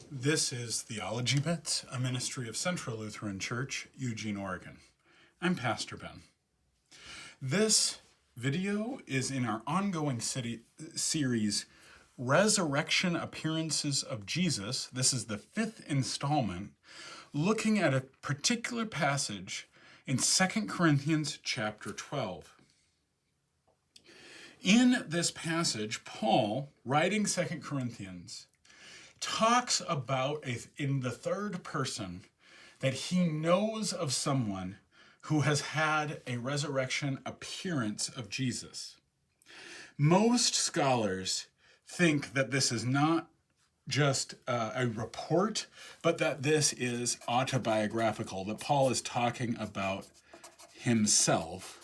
This is Theology Bits, a ministry of Central Lutheran Church, Eugene, Oregon. I'm Pastor Ben. This video is in our ongoing series, Resurrection Appearances of Jesus. This is the fifth installment, looking at a particular passage in 2 Corinthians chapter 12. In this passage, Paul, writing 2 Corinthians, talks about, in the third person, that he knows of someone who has had a resurrection appearance of Jesus. Most scholars think that this is not just a report, but that this is autobiographical, that Paul is talking about himself,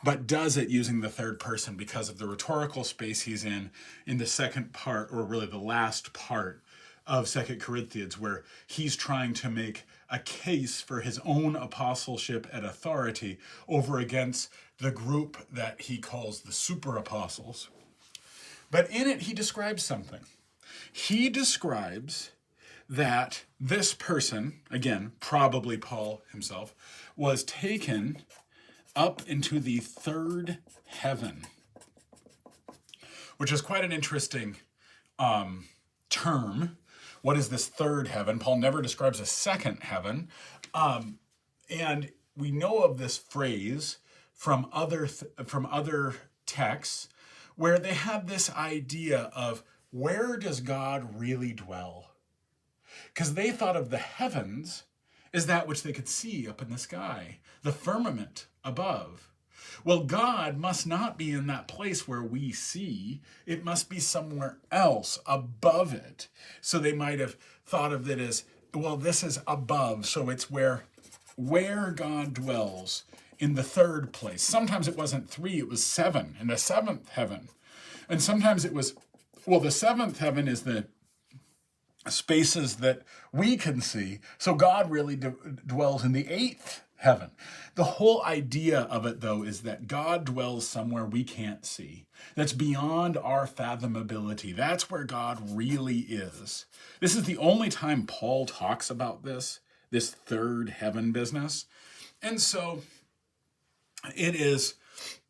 but does it using the third person because of the rhetorical space he's in the second part, or really the last part of 2 Corinthians, where he's trying to make a case for his own apostleship and authority over against the group that he calls the super apostles. But in it, he describes something. He describes that this person, again, probably Paul himself, was taken up into the third heaven, which is quite an interesting term. What is this third heaven? Paul never describes a second heaven. And we know of this phrase from other texts where they have this idea of, where does God really dwell? Because they thought of the heavens as that which they could see up in the sky, the firmament above. Well, God must not be in that place where we see. It must be somewhere else above it. So they might have thought of it as, well, this is above, so it's where God dwells in the third place. Sometimes it wasn't 3, it was 7, in the seventh heaven. And sometimes it was, well, the seventh heaven is the spaces that we can see. So God really dwells in the 8th heaven. The whole idea of it, though, is that God dwells somewhere we can't see. That's beyond our fathomability. That's where God really is. This is the only time Paul talks about this third heaven business. And so it is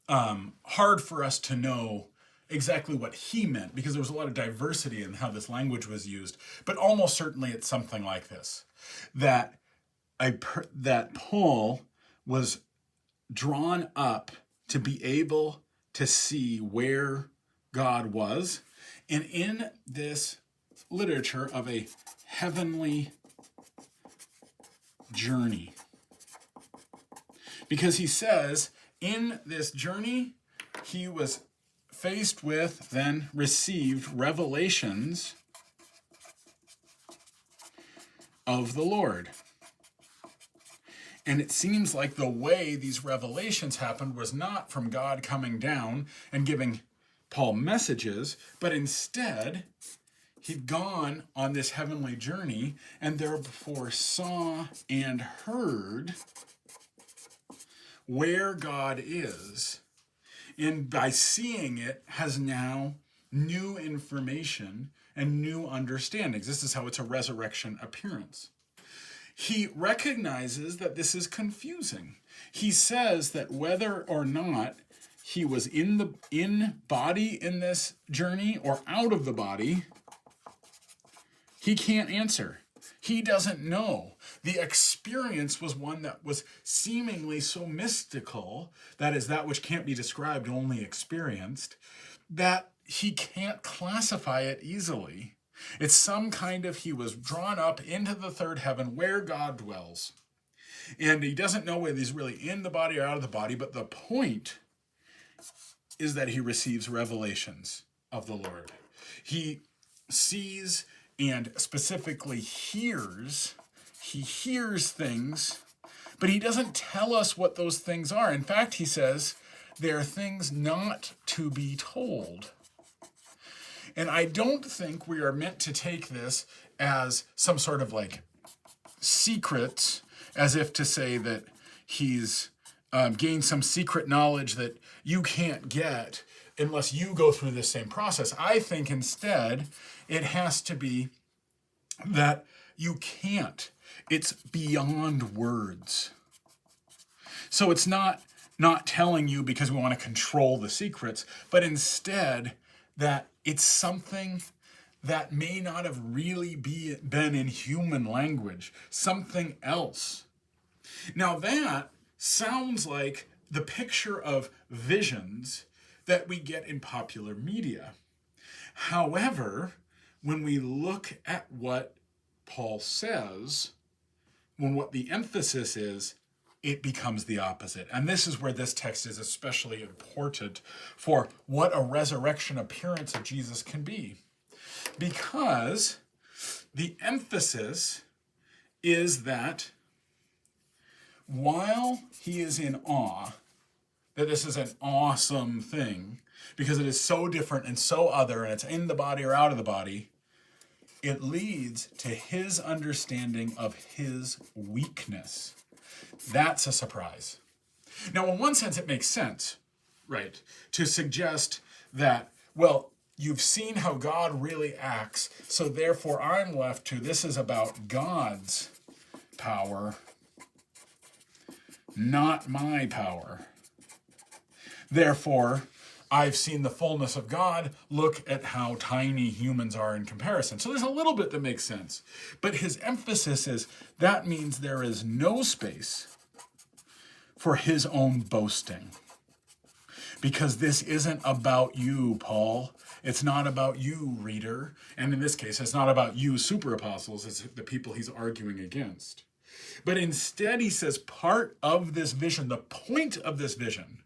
hard for us to know exactly what he meant, because there was a lot of diversity in how this language was used. But almost certainly it's something like this, that Paul was drawn up to be able to see where God was. And in this literature of a heavenly journey, because he says in this journey, he was faced with, then received revelations of the Lord. And it seems like the way these revelations happened was not from God coming down and giving Paul messages, but instead he'd gone on this heavenly journey and therefore saw and heard where God is. And by seeing it, has now new information and new understandings. This is how it's a resurrection appearance. He recognizes that this is confusing. He says that whether or not he was in body in this journey or out of the body, he can't answer. He doesn't know. The experience was one that was seemingly so mystical, that is, that which can't be described, only experienced, that he can't classify it easily. It's some kind of, he was drawn up into the third heaven where God dwells. And he doesn't know whether he's really in the body or out of the body, but the point is that he receives revelations of the Lord. He sees and specifically hears. He hears things, but he doesn't tell us what those things are. In fact, he says, they are things not to be told. And I don't think we are meant to take this as some sort of like secrets, as if to say that he's gained some secret knowledge that you can't get unless you go through this same process. I think instead it has to be that you can't. It's beyond words. So it's not telling you because we want to control the secrets, but instead that it's something that may not have really been in human language, something else. Now that sounds like the picture of visions that we get in popular media. However, when we look at what Paul says, what the emphasis is, it becomes the opposite. And this is where this text is especially important for what a resurrection appearance of Jesus can be. Because the emphasis is that while he is in awe, that this is an awesome thing, because it is so different and so other, and it's in the body or out of the body, it leads to his understanding of his weakness. That's a surprise. Now, in one sense, it makes sense, right, to suggest that, well, you've seen how God really acts, so therefore I'm left to, this is about God's power, not my power. Therefore, I've seen the fullness of God. Look at how tiny humans are in comparison. So there's a little bit that makes sense. But his emphasis is that means there is no space for his own boasting. Because this isn't about you, Paul. It's not about you, reader. And in this case, it's not about you, super apostles. It's the people he's arguing against. But instead, he says part of this vision, the point of this vision,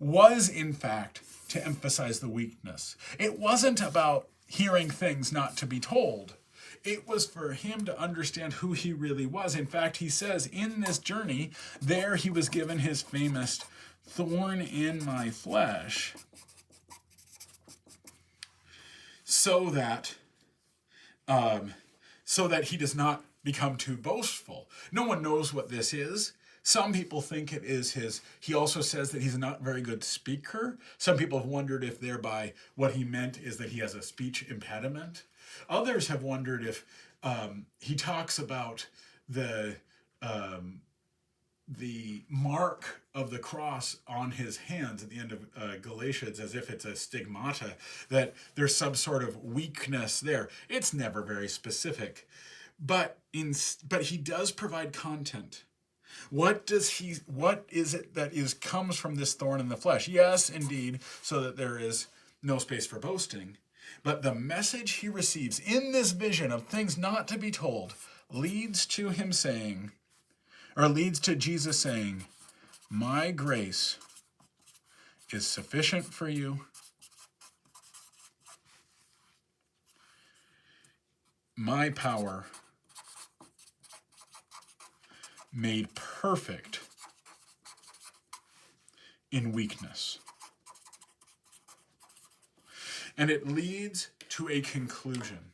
was in fact to emphasize the weakness. It wasn't about hearing things not to be told. It was for him to understand who he really was. In fact, he says in this journey, there he was given his famous thorn in my flesh, so that he does not become too boastful. No one knows what this is. Some people think it is he also says that he's not a very good speaker. Some people have wondered if thereby what he meant is that he has a speech impediment. Others have wondered if he talks about the mark of the cross on his hands at the end of Galatians, as if it's a stigmata, that there's some sort of weakness there. It's never very specific. But he does provide content. What is it that comes from this thorn in the flesh? Yes, indeed, so that there is no space for boasting. But the message he receives in this vision of things not to be told leads to Jesus saying, my grace is sufficient for you. My power made perfect in weakness. And it leads to a conclusion.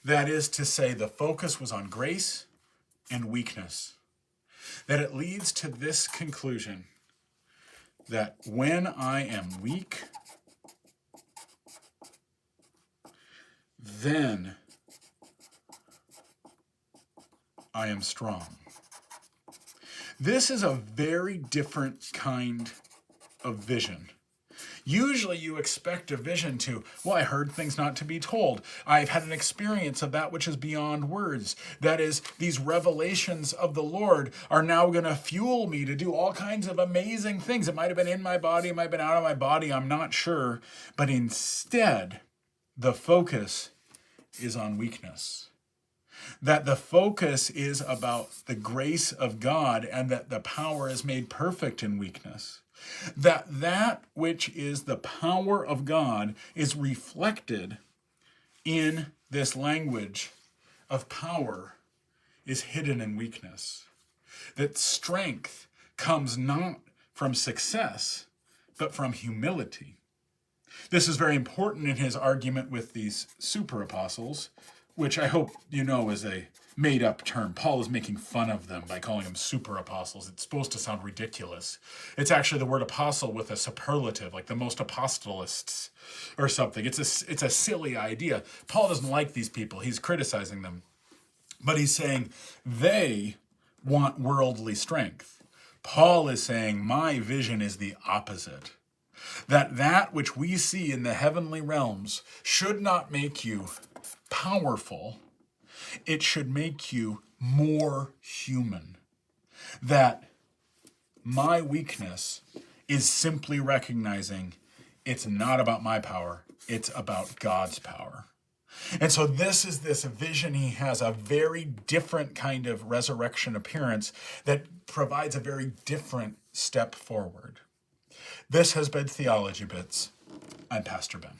That is to say, the focus was on grace and weakness. That it leads to this conclusion, that when I am weak, then I am strong. This is a very different kind of vision. Usually you expect a vision to, well, I heard things not to be told. I've had an experience of that which is beyond words. That is, these revelations of the Lord are now going to fuel me to do all kinds of amazing things. It might have been in my body, it might have been out of my body, I'm not sure. But instead, the focus is on weakness. That the focus is about the grace of God and that the power is made perfect in weakness. That which is the power of God is reflected in this language of power is hidden in weakness. That strength comes not from success, but from humility. This is very important in his argument with these super apostles. which I hope you know is a made-up term. Paul is making fun of them by calling them super apostles. It's supposed to sound ridiculous. It's actually the word apostle with a superlative, like the most apostolists or something. It's a silly idea. Paul doesn't like these people. He's criticizing them. But he's saying they want worldly strength. Paul is saying my vision is the opposite. That which we see in the heavenly realms should not make you powerful. It should make you more human. That my weakness is simply recognizing it's not about my power, it's about God's power. And so this is this vision he has, a very different kind of resurrection appearance that provides a very different step forward. This has been Theology Bits. I'm Pastor Ben.